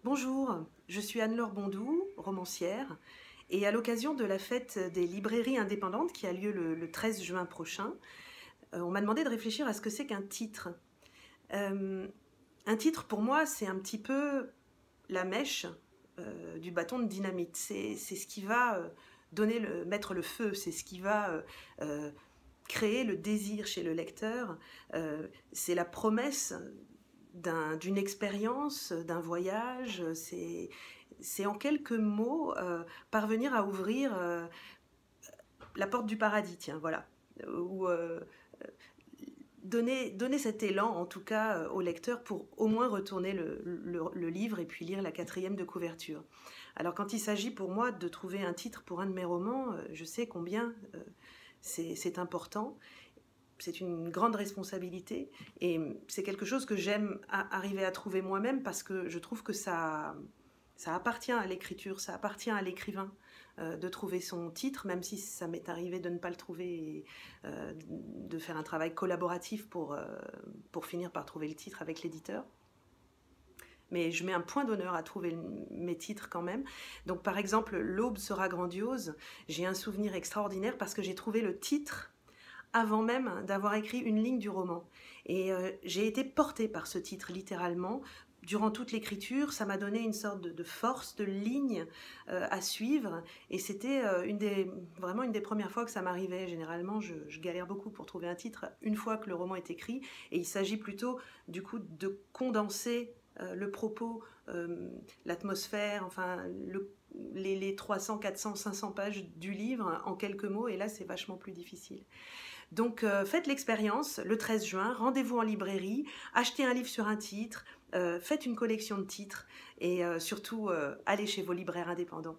Bonjour, je suis Anne-Laure Bondou, romancière, et à l'occasion de la fête des librairies indépendantes qui a lieu le 13 juin prochain, on m'a demandé de réfléchir à ce que c'est qu'un titre. Euh, un titre, pour moi, c'est un petit peu la mèche du bâton de dynamite. C'est ce qui va mettre le feu, c'est ce qui va créer le désir chez le lecteur. C'est la promesse d'une expérience, d'un voyage. C'est en quelques mots parvenir à ouvrir la porte du paradis, tiens, voilà. Ou donner cet élan, en tout cas, au lecteur pour au moins retourner le livre et puis lire la quatrième de couverture. Alors quand il s'agit pour moi de trouver un titre pour un de mes romans, je sais combien c'est important. C'est une grande responsabilité et c'est quelque chose que j'aime arriver à trouver moi-même parce que je trouve que ça appartient à l'écriture, ça appartient à l'écrivain de trouver son titre, même si ça m'est arrivé de ne pas le trouver et de faire un travail collaboratif pour finir par trouver le titre avec l'éditeur. Mais je mets un point d'honneur à trouver mes titres quand même. Donc par exemple, L'aube sera grandiose, j'ai un souvenir extraordinaire parce que j'ai trouvé le titre avant même d'avoir écrit une ligne du roman. Et j'ai été portée par ce titre, littéralement. Durant toute l'écriture, ça m'a donné une sorte de force, de ligne à suivre. Et c'était vraiment une des premières fois que ça m'arrivait. Généralement, je galère beaucoup pour trouver un titre une fois que le roman est écrit. Et il s'agit plutôt, du coup, de condenser le propos, l'atmosphère, enfin, les 300, 400, 500 pages du livre en quelques mots. Et là, c'est vachement plus difficile. Donc faites l'expérience le 13 juin, rendez-vous en librairie, achetez un livre sur un titre, faites une collection de titres et surtout allez chez vos libraires indépendants.